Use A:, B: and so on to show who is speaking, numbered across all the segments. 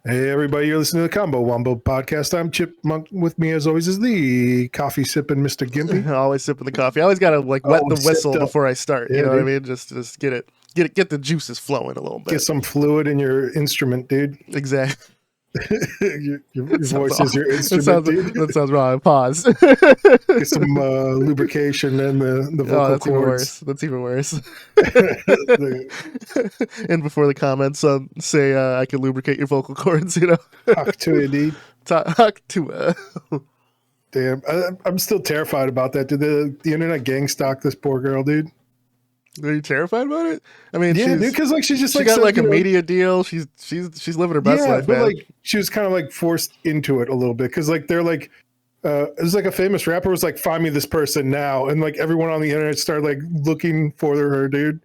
A: Hey everybody, you're listening to the Combo Wombo podcast. I'm Chipmunk. With me as always is the coffee sipping Mr. Gimpy.
B: Always sipping the coffee. I always gotta wet the whistle before I start.
A: Yeah,
B: you know
A: dude.
B: what I mean? Just get the juices flowing a little bit.
A: Get some fluid in your instrument, dude.
B: Exactly.
A: your voice is your instrument, dude.
B: That sounds wrong. Pause.
A: Get some lubrication and the vocal cords.
B: That's even worse. And before the comments say I can lubricate your vocal cords, you know.
A: Talk to it, dude.
B: Talk to it.
A: Damn, I'm still terrified about that. Did the internet gang stalk this poor girl, dude?
B: Are you terrified about it? I mean,
A: yeah, dude, because like she
B: got like a media deal. She's living her best life,
A: but
B: man.
A: like she was kind of like forced into it a little bit because like they're like it was like a famous rapper was like, find me this person now, and like everyone on the internet started like looking for her, dude.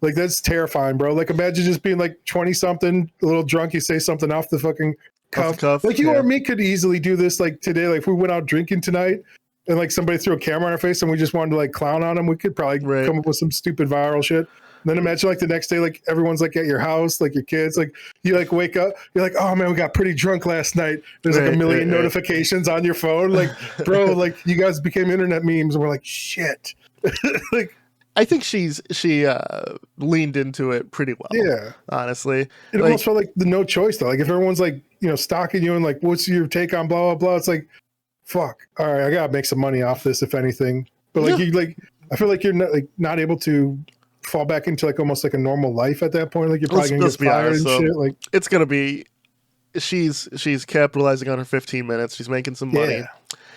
A: Like that's terrifying, bro. Like imagine just being like 20 something, a little drunk, you say something off the fucking cuff. Like you or me could easily do this like today. Like if we went out drinking tonight and like somebody threw a camera on our face and we just wanted to like clown on them, we could probably come up with some stupid viral shit. And then imagine like the next day, like everyone's like at your house, like your kids, like you like wake up, you're like, oh man, we got pretty drunk last night. There's like a million notifications on your phone. Like, bro, like you guys became internet memes and we're like, shit. Like,
B: I think she leaned into it pretty well.
A: Yeah,
B: honestly,
A: it almost felt like the no choice though. Like if everyone's like, you know, stalking you and like, what's your take on blah blah blah? It's like, fuck. All right, I gotta make some money off this, if anything. But like you like, I feel like you're not able to fall back into like almost like a normal life at that point. Like you're probably gonna get fired and shit. Like
B: it's gonna be. She's capitalizing on her 15 minutes. She's making some money.
A: Yeah,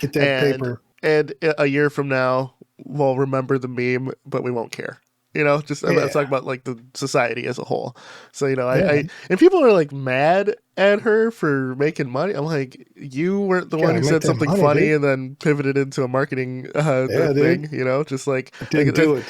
A: get that paper.
B: And a year from now, we'll remember the meme, but we won't care. You know, just I'm talking about like the society as a whole. So, you know, I and people are like mad at her for making money. I'm like, you weren't the one who said something funny and then pivoted into a marketing thing. You know, just like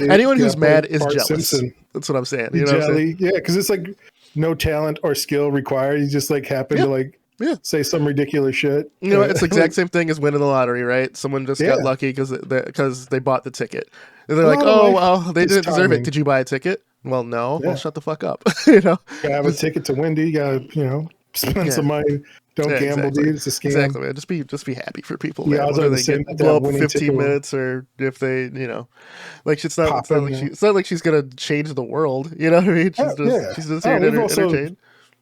B: anyone who's mad is jealous. Simpson. That's what I'm saying. You know,
A: yeah, because it's like no talent or skill required. You just like happen to like. Yeah, say some ridiculous shit.
B: You know, it's the exact same thing as winning the lottery, right? Someone just got lucky because they bought the ticket. And they're like, oh, well, they didn't deserve it. Did you buy a ticket? Well, no. Well, shut the fuck up. You know,
A: you gotta have a ticket to Wendy. You gotta, you know, spend some money. Don't gamble, dude. It's a scam.
B: Exactly, man. Just be happy for people.
A: Yeah,
B: whether they get blow up 15 minutes or if they, you know, like it's not like she's gonna change the world. You know what I mean? She's just here to entertain.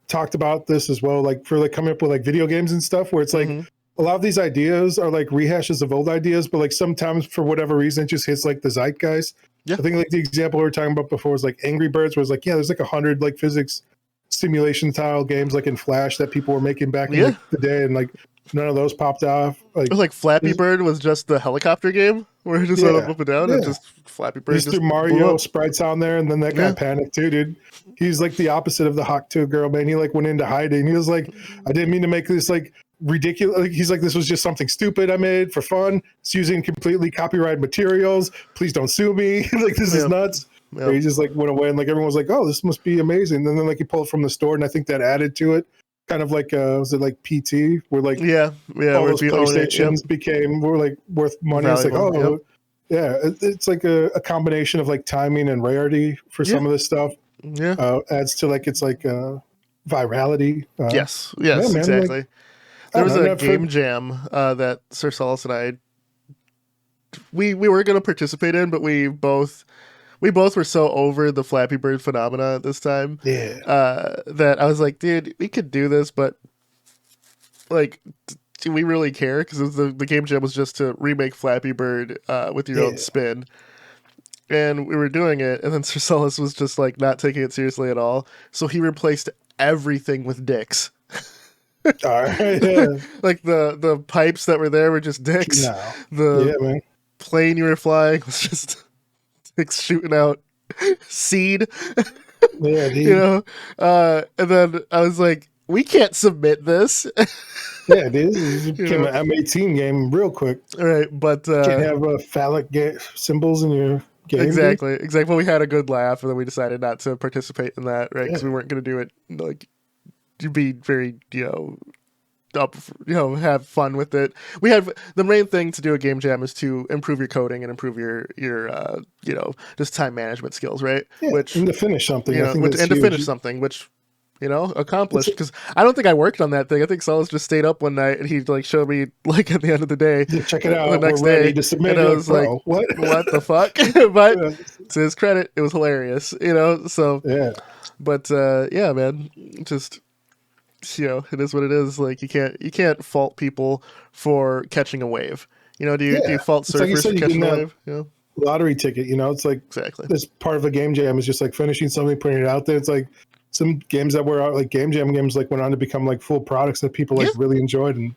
A: Talked about this as well, like for like coming up with like video games and stuff where it's like a lot of these ideas are like rehashes of old ideas, but like sometimes for whatever reason it just hits like the zeitgeist. I think like the example we were talking about before was like Angry Birds, where it's like, yeah, there's like 100 like physics simulation style games like in Flash that people were making back in like, the day, and like none of those popped off. Like,
B: it was like Flappy Bird was just the helicopter game where it just went up and down and just Flappy Bird just threw
A: Mario sprites on there, and then that guy panicked too, dude. He's like the opposite of the Hawk 2 girl, man. He like went into hiding. He was like, I didn't mean to make this like ridiculous. Like, he's like, this was just something stupid I made for fun. It's using completely copyrighted materials. Please don't sue me. Like this is nuts. He just like went away, and like everyone was like, oh, this must be amazing. And then like he pulled it from the store, and I think that added to it. Kind of like was it like PT where like all those PlayStations were like worth money. Valuable, it's like it's like a combination of like timing and rarity for some of this stuff. Adds to like it's like virality.
B: Yes, exactly. Like, there was a game jam that Sir Solace and I we were going to participate in, but we both were so over the Flappy Bird phenomena at this time that I was like, dude, we could do this, but like, do we really care? Because the game jam was just to remake Flappy Bird with your own spin. And we were doing it, and then Sir Solace was just like not taking it seriously at all. So he replaced everything with dicks.
A: All right,
B: like the pipes that were there were just dicks.
A: No.
B: The plane you were flying was just dicks shooting out seed.
A: Yeah, dude.
B: You know, and then I was like, we can't submit this.
A: Yeah, dude. This became an M18 game real quick.
B: All right, but
A: can't have phallic symbols in your game.
B: Exactly. Well, we had a good laugh, and then we decided not to participate in that, right? Because we weren't going to do it like to be very, you know, have fun with it. We have the main thing to do a game jam is to improve your coding and improve your just time management skills, right?
A: Yeah,
B: Which,
A: and to finish something, I think that's
B: and to
A: huge.
B: finish something, which accomplished, because I don't think I worked on that thing. I think Solus just stayed up one night and he like showed me like at the end of the day,
A: check it out,
B: the next
A: we're ready
B: day,
A: to submit.
B: and I was like, what the fuck? But
A: Yeah.
B: to his credit, it was hilarious, so
A: Yeah.
B: But yeah, man, just it is what it is. Like you can't fault people for catching a wave. Do you fault
A: It's like you
B: surfers
A: said,
B: for
A: you
B: catching a
A: get
B: wave?
A: lottery ticket, it's like
B: Exactly.
A: this part of a game jam is just like finishing something, putting it out there. It's like some games that were out, like game jam games, like went on to become like full products that people like really enjoyed and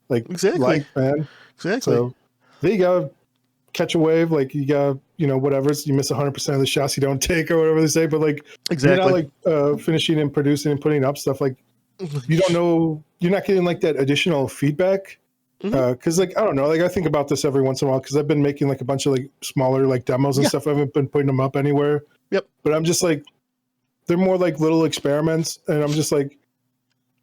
A: like
B: Exactly.
A: man.
B: Exactly.
A: So there you go. Catch a wave, like you got whatever, you miss 100% of the shots you don't take or whatever they say, but like
B: exactly.
A: you're not like finishing and producing and putting up stuff, like you don't know, you're not getting like that additional feedback. Because like I don't know, like I think about this every once in a while because I've been making like a bunch of like smaller like demos and stuff. I haven't been putting them up anywhere.
B: Yep.
A: But I'm just like, they're more like little experiments, and I'm just like,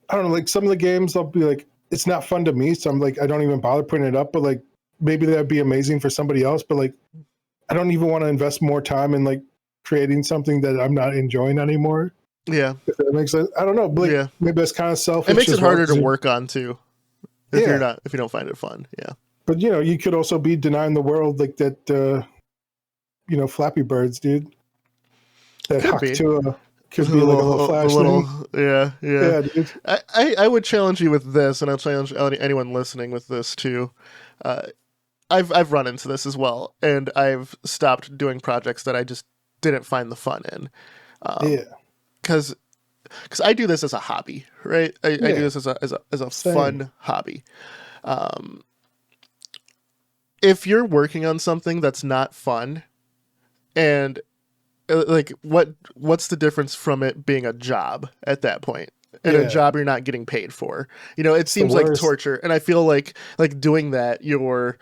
A: I don't know, like some of the games I'll be like, it's not fun to me, so I'm like, I don't even bother putting it up. But like maybe that'd be amazing for somebody else. But like, I don't even want to invest more time in like creating something that I'm not enjoying anymore.
B: Yeah.
A: If that makes sense. I don't know. But like, maybe that's kind of selfish.
B: It makes it harder to work on too. If you don't find it fun. Yeah.
A: But you could also be denying the world like that Flappy Birds, dude. That
B: could be.
A: Could be like a little flash thing.
B: Yeah,
A: dude.
B: I would challenge you with this, and I'll challenge anyone listening with this too. I've run into this as well, and I've stopped doing projects that I just didn't find the fun in. Because I do this as a hobby, right? I do this as a fun hobby. If you're working on something that's not fun, and like what's the difference from it being a job at that point? And a job you're not getting paid for. It seems like torture, and I feel like doing that you're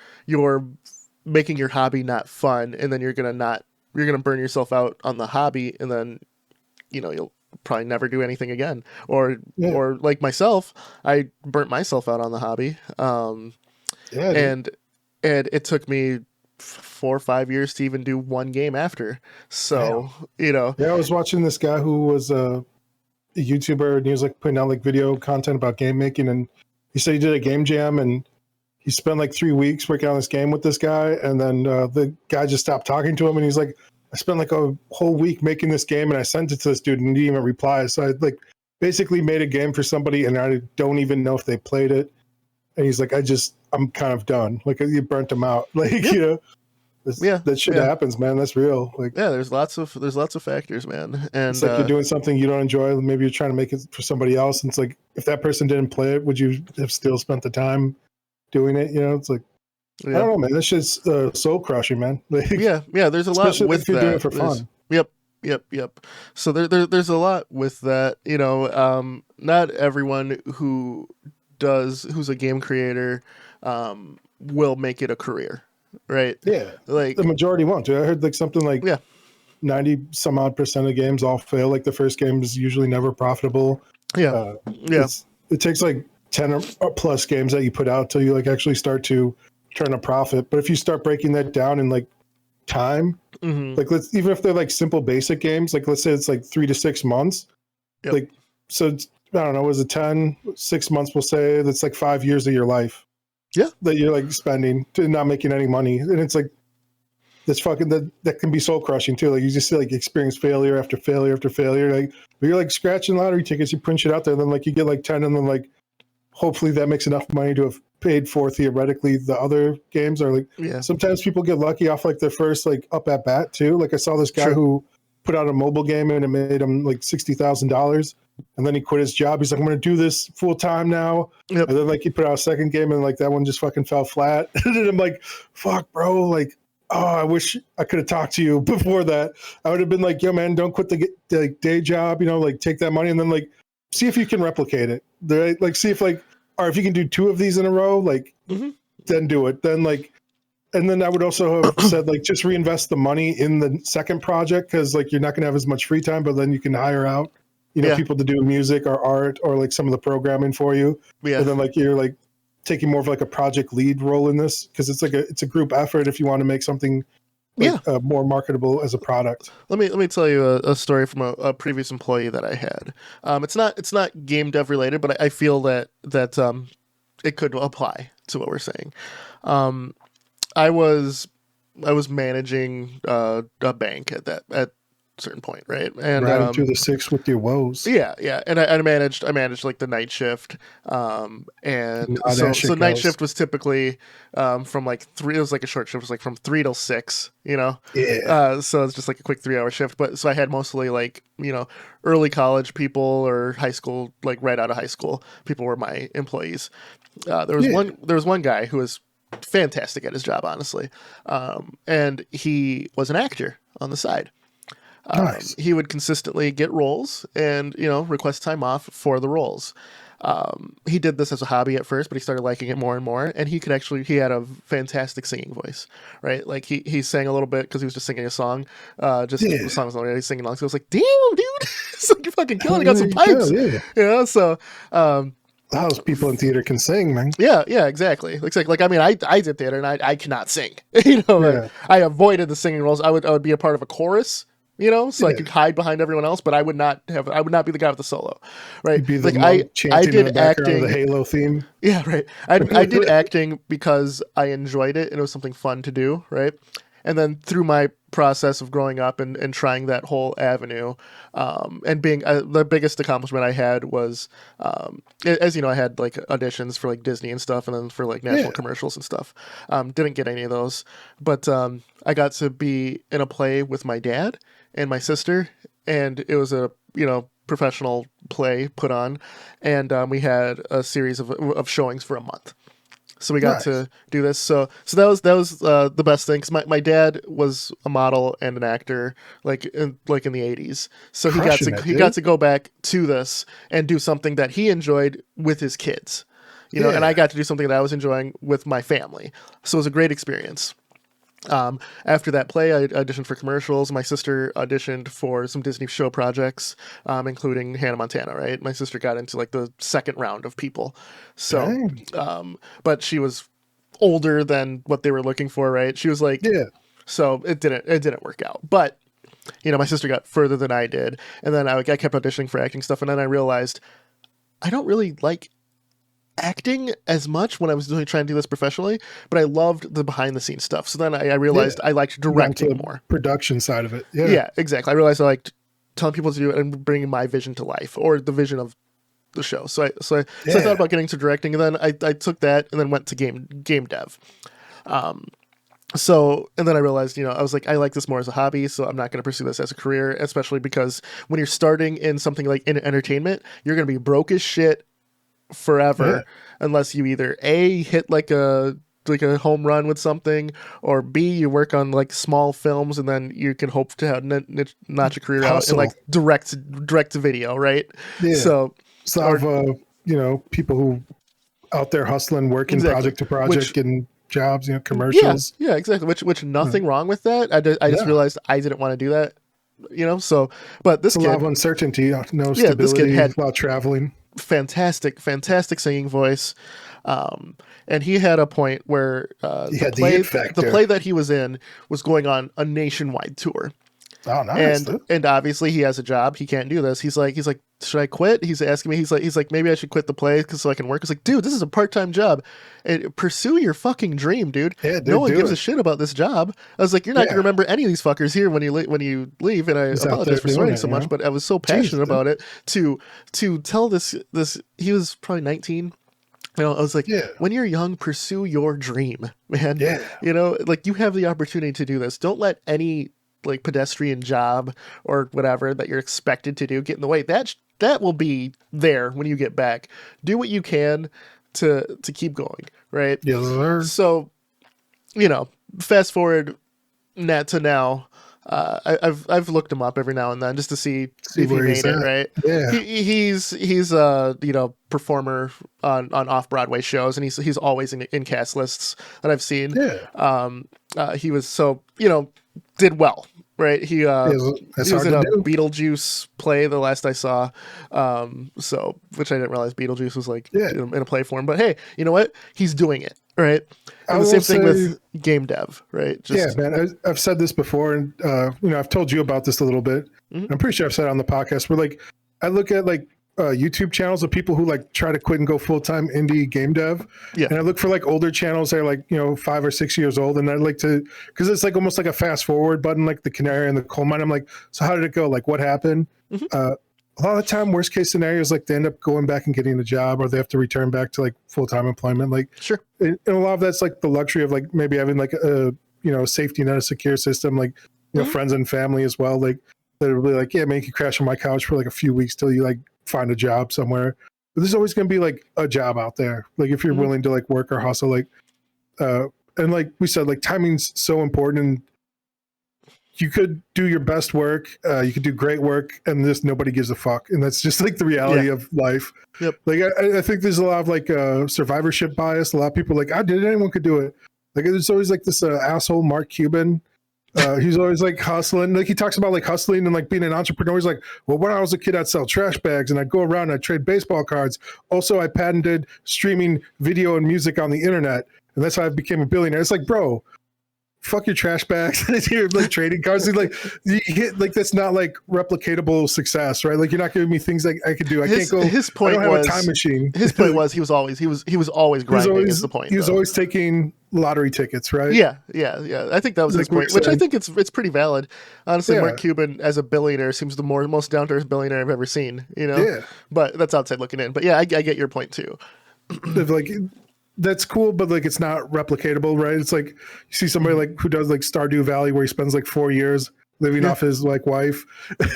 B: making your hobby not fun, and then you're gonna burn yourself out on the hobby, and then you'll probably never do anything again. Or like myself, I burnt myself out on the hobby. And it took me 4 or 5 years to even do one game after. So,
A: Yeah, I was watching this guy who was a YouTuber, and he was like putting out like video content about game making, and he said he did a game jam and he spent like 3 weeks working on this game with this guy, and then the guy just stopped talking to him, and he's like, I spent like a whole week making this game and I sent it to this dude and he didn't even reply. So I like basically made a game for somebody and I don't even know if they played it. And he's like, I'm kind of done. Like you burnt him out. Like, that shit happens, man. That's real. Like,
B: there's lots of factors, man. And
A: it's like you're doing something you don't enjoy. Maybe you're trying to make it for somebody else. And it's like, if that person didn't play it, would you have still spent the time doing it? It's like, I don't know, man. That shit's soul crushing, man. Like,
B: there's a lot with
A: if you're
B: that.
A: Doing it for fun.
B: Yep. So there's a lot with that. Not everyone who's a game creator will make it a career, right?
A: Yeah,
B: like
A: the majority won't. I heard like something like 90 some odd percent of games all fail. Like the first game is usually never profitable. It takes like 10 or plus games that you put out till you like actually start to turn a profit. But if you start breaking that down in like time, like even if they're like simple basic games, like let's say it's like 3 to 6 months, like so it's, I don't know, was it 6 months? We'll say that's like 5 years of your life. That you're like spending to not making any money, and it's like that's fucking that can be soul crushing too. Like you just like experience failure after failure after failure. Like you're like scratching lottery tickets, you punch it out there, and then like you get like 10, and then like hopefully that makes enough money to have paid for theoretically the other games. Or like sometimes people get lucky off like their first like up at bat too. Like I saw this guy who put out a mobile game and it made him like $60,000, and then he quit his job. He's like, I'm going to do this full time now. And then like he put out a second game and like that one just fucking fell flat. And I'm like, fuck, bro. Like, oh, I wish I could have talked to you before that. I would have been like, yo, man, don't quit the day job. Like take that money and then like see if you can replicate it. Right? Like see if like, or if you can do 2 of these in a row, like then do it. Then like, and then I would also have said like just reinvest the money in the second project because like you're not going to have as much free time, but then you can hire out you know, people to do music or art or like some of the programming for you. And then like you're like taking more of like a project lead role in this, because it's like it's a group effort if you want to make something like more marketable as a product.
B: Let me tell you a story from a previous employee that I had. It's not game dev related, but I feel that it could apply to what we're saying. I was managing a bank at a certain point, right? And
A: riding through the six with your woes.
B: Yeah, and I managed like the night shift, and so night shift was typically from like 3. It was like a short shift. It was like from 3 till 6. You know, so it's just like a quick 3-hour shift. But so I had mostly like, you know, early college people or high school, like right out of high school people were my employees. There was one guy who was fantastic at his job, honestly, and he was an actor on the side.
A: Nice.
B: He would consistently get roles and, you know, request time off for the roles. He did this as a hobby at first, but he started liking it more and more. And he had a fantastic singing voice, right? Like he sang a little bit because he was just singing a song. The song was already singing along. So I was like, damn, dude, it's like you're fucking killing it. You got some pipes. You know, so
A: those people in theater can sing, man.
B: Yeah, exactly. Like I mean, I did theater and I cannot sing. You know, like, I avoided the singing roles. I would be a part of a chorus. You know, so I could hide behind everyone else, but I would not be the guy with the solo, right?
A: You'd be the like I did acting, the Halo theme.
B: Yeah, right. I did acting because I enjoyed it and it was something fun to do, right? And then through my process of growing up and trying that whole avenue, and being the biggest accomplishment I had was, as you know, I had like auditions for like Disney and stuff, and then for like national commercials and stuff. Didn't get any of those, but I got to be in a play with my dad and my sister, and it was a, you know, professional play put on, and we had a series of showings for a month. So we got to do this. So that was the best thing, because my dad was a model and an actor like in the 80s. So he got to go back to this and do something that he enjoyed with his kids. You know, and I got to do something that I was enjoying with my family. So it was a great experience. After that play, I auditioned for commercials. My sister auditioned for some Disney show projects, including Hannah Montana, right? My sister got into like the second round of people. So, but she was older than what they were looking for, right? She was like, so it didn't work out. But, you know, my sister got further than I did. And then I kept auditioning for acting stuff. And then I realized I don't really like acting as much when I was trying to do this professionally, but I loved the behind the scenes stuff. So then I realized I liked directing more.
A: Production side of it.
B: Yeah, exactly. I realized I liked telling people to do it and bringing my vision to life, or the vision of the show. So I thought about getting to directing, and then I took that and then went to game dev. So, and then I realized, you know, I was like, I like this more as a hobby, so I'm not going to pursue this as a career, especially because when you're starting in something like in entertainment, you're going to be broke as shit forever unless you either A, hit like a home run with something, or B, you work on like small films and then you can hope to have notch a career out in like direct to video, right? So
A: I've you know, people who out there hustling, working project to project, getting jobs, you know, commercials.
B: Yeah, exactly. Which nothing wrong with that. I just realized I didn't want to do that, you know. So, but this
A: kid, a lot of uncertainty, no stability, this kid had a lot of traveling.
B: Fantastic singing voice, and he had a point where the play that he was in was going on a nationwide tour.
A: Oh, nice.
B: And obviously he has a job. He can't do this. He's like, should I quit? He's asking me. He's like, maybe I should quit the play so I can work. It's like, dude, this is a part-time job. And pursue your fucking dream, dude. Yeah, dude, no one gives a shit about this job. I was like, you're not gonna remember any of these fuckers here when you leave. And I apologize for swearing so much, but I was so passionate about it to tell this. He was probably 19. You know, I was like, when you're young, pursue your dream, man. Yeah. You know, like, you have the opportunity to do this. Don't let any like pedestrian job or whatever that you're expected to do get in the way. That will be there when you get back. Do what you can to keep going, right?
A: Yes, sir.
B: So, you know, fast forward to now. I've looked him up every now and then just to see if he made it, right? Yeah. He's you know, performer on off-Broadway shows, and he's always in cast lists that I've seen. Yeah. He was, so, you know, did well, right? He was in a
A: do.
B: Beetlejuice play the last I saw, so which I didn't realize Beetlejuice was like in a play form. But hey, you know what? He's doing it, right? And the same thing with game dev, right?
A: Just, yeah, man. I've said this before, and I've told you about this a little bit. I'm pretty sure I've said it on the podcast. Where like I look at like YouTube channels of people who like try to quit and go full-time indie game dev. Yeah. And I look for like older channels that are like, 5 or 6 years old. And I like to, cause it's like almost like a fast forward button, like the canary in the coal mine. I'm like, so how did it go? Like what happened? A lot of the time, worst case scenarios, like they end up going back and getting a job, or they have to return back to like full-time employment. Like,
B: sure.
A: And a lot of that's like the luxury of like maybe having like a, safety net, a secure system, like, friends and family as well. Like that are really like, yeah, man, you can crash on my couch for like a few weeks till you like find a job somewhere. But there's always going to be like a job out there. Like if you're willing to like work or hustle, like, and like we said, like timing's so important, and you could do your best work. You could do great work, and just nobody gives a fuck. And that's just like the reality of life.
B: Yep.
A: Like I think there's a lot of like survivorship bias. A lot of people are like, I did it, anyone could do it. Like there's always like this asshole Mark Cuban. He's always like hustling. Like he talks about like hustling and like being an entrepreneur. He's like, well, when I was a kid, I'd sell trash bags and I'd go around and I'd trade baseball cards. Also, I patented streaming video and music on the internet, and that's how I became a billionaire. It's like, bro, fuck your trash bags. You're like trading cards. Like you hit, like that's not like replicatable success, right? Like you're not giving me things like I could do.
B: His point
A: I don't
B: was
A: have a time machine.
B: His point was he was always grinding. Is the point?
A: He was always taking lottery tickets, right?
B: Yeah. I think that was his point, which I think it's pretty valid. Honestly, Mark Cuban as a billionaire seems the most down to earth billionaire I've ever seen. Yeah. But that's outside looking in. But yeah, I get your point too.
A: Like that's cool, but like it's not replicatable, right? It's like you see somebody like who does like Stardew Valley, where he spends like 4 years living off his like wife,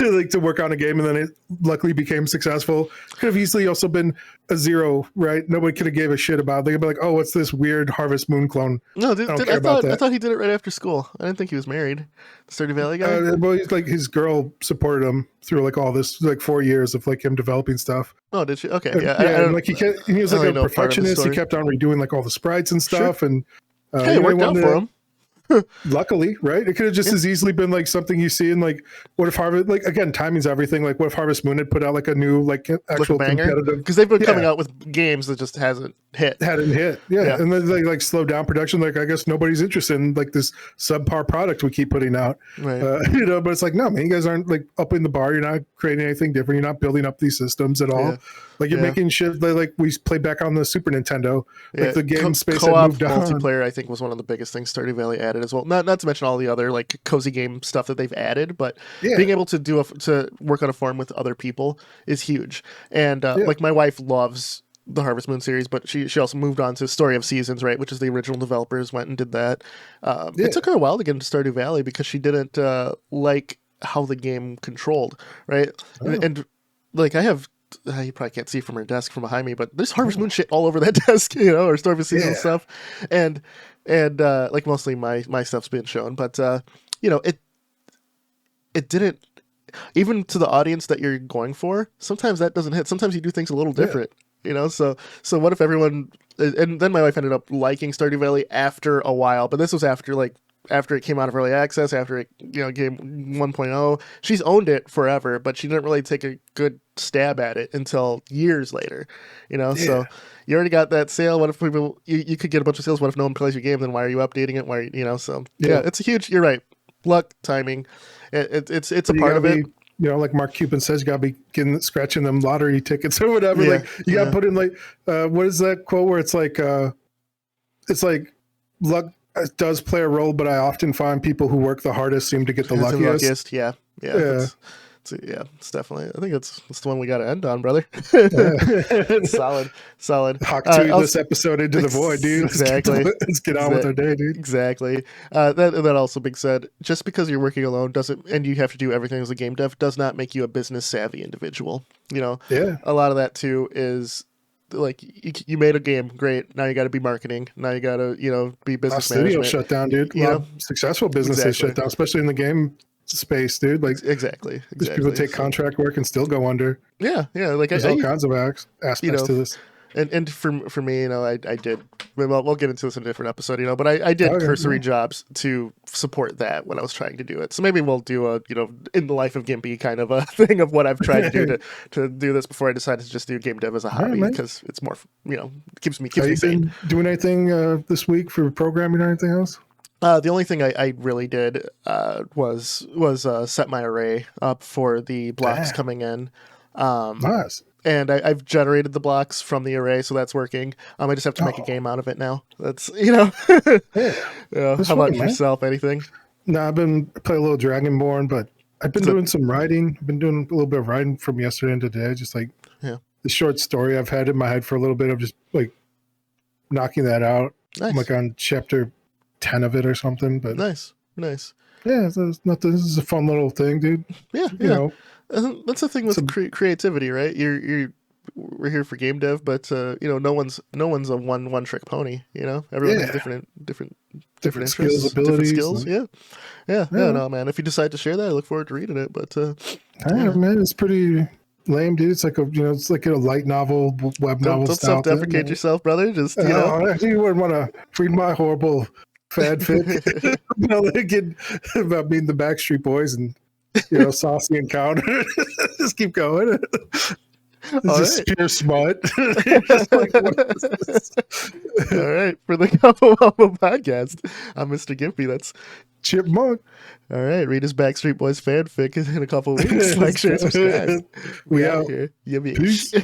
A: like to work on a game, and then it luckily became successful. Could have easily also been a zero, right? Nobody could have gave a shit about it. They could be like, oh, what's this weird Harvest Moon clone?
B: No, I thought he did it right after school. I didn't think he was married. The Stardew Valley guy.
A: Well, he's like his girl supported him through like all this like 4 years of like him developing stuff.
B: Oh, did she? Okay,
A: and like he was like a perfectionist. He kept on redoing like all the sprites and stuff, and
B: it worked out for him.
A: Luckily, right? It could have just as easily been like something you see in like, what if Harvest, like again, timing's everything. Like what if Harvest Moon had put out like a new like actual competitive,
B: because they've been coming out with games that just hadn't hit,
A: and then they like slowed down production. Like I guess nobody's interested in like this subpar product we keep putting out,
B: right?
A: But it's like, no, man, you guys aren't like upping the bar. You're not creating anything different. You're not building up these systems at all. Like you're making shit like we played back on the Super Nintendo. Like the game space had moved on.
B: Multiplayer, I think, was one of the biggest things Stardew Valley added as well. Not to mention all the other like cozy game stuff that they've added, but being able to to work on a farm with other people is huge. And like my wife loves the Harvest Moon series, but she also moved on to Story of Seasons, right, which is the original developers went and did that. It took her a while to get into Stardew Valley because she didn't like how the game controlled, right? And like I have. You probably can't see from her desk from behind me, but there's Harvest Moon shit all over that desk, or Story of Seasons stuff, and like mostly my stuff's being shown, but it didn't, even to the audience that you're going for. Sometimes that doesn't hit. Sometimes you do things a little different, So what if everyone? And then my wife ended up liking Stardew Valley after a while, but this was after it came out of early access, after it, game 1.0, she's owned it forever, but she didn't really take a good stab at it until years later, so you already got that sale. What if people, you could get a bunch of sales? What if no one plays your game? Then why are you updating it? Why, it's a huge, you're right. Luck, timing. It's a part of it.
A: Like Mark Cuban says, you gotta be scratching them lottery tickets or whatever. Like you gotta put in like, what is that quote where it's like luck does play a role, but I often find people who work the hardest seem to get the luckiest.
B: Yeah. It's definitely. I think it's the one we got to end on, brother. Solid.
A: Hawk to this episode into the void, dude.
B: Exactly.
A: Let's get on with our day, dude.
B: Exactly. That also being said, just because you're working alone and you have to do everything as a game dev, does not make you a business savvy individual. A lot of that too is. Like you made a game, great. Now you got to be marketing. Now you got to be business management.
A: Studio shut down, dude. Successful businesses shut down, especially in the game space, dude. Like
B: exactly.
A: People take contract work and still go under.
B: Yeah. Like
A: there's all kinds of aspects to this.
B: And for me, you know, I did. Well, we'll get into this in a different episode, you know. But I did cursory jobs to support that when I was trying to do it. So maybe we'll do a, you know, in the life of Gimpy kind of a thing of what I've tried to do to do this before I decided to just do game dev as a hobby, because it's more, you know, keeps me sane.
A: Been doing anything this week for programming or anything else?
B: The only thing I really did was set my array up for the blocks coming in.
A: Nice.
B: And I've generated the blocks from the array, so that's working. I just have to make a game out of it now. That's, you know.
A: Yeah.
B: How about yourself? Anything?
A: No, I've been playing a little Dragonborn, but I've been doing some writing. I've been doing a little bit of writing from yesterday and today. Just like the short story I've had in my head for a little bit of just like knocking that out.
B: Nice.
A: I'm like on chapter 10 of it or something. But
B: nice.
A: Yeah, this is a fun little thing, dude.
B: Yeah,
A: you know.
B: That's the thing with creativity, right? We're here for game dev, but you know, no one's a one trick pony. You know, everyone has different interests,
A: skills, abilities,
B: different skills. Yeah. No, man. If you decide to share that, I look forward to reading it. But
A: man, it's pretty lame, dude. It's like it's like a light novel, web novel.
B: Don't self-deprecate yourself, brother. Just you know,
A: you wouldn't want to read my horrible fanfic. About being the Backstreet Boys and. You know, saucy encounter. Just keep going. It's just pure smut.
B: All right, for the Wombo podcast, I'm Mr. Gimpy. That's
A: Chipmunk.
B: All right, read his Backstreet Boys fanfic in a couple of weeks. Like, share, subscribe. We out here. Yummy.
A: Peace.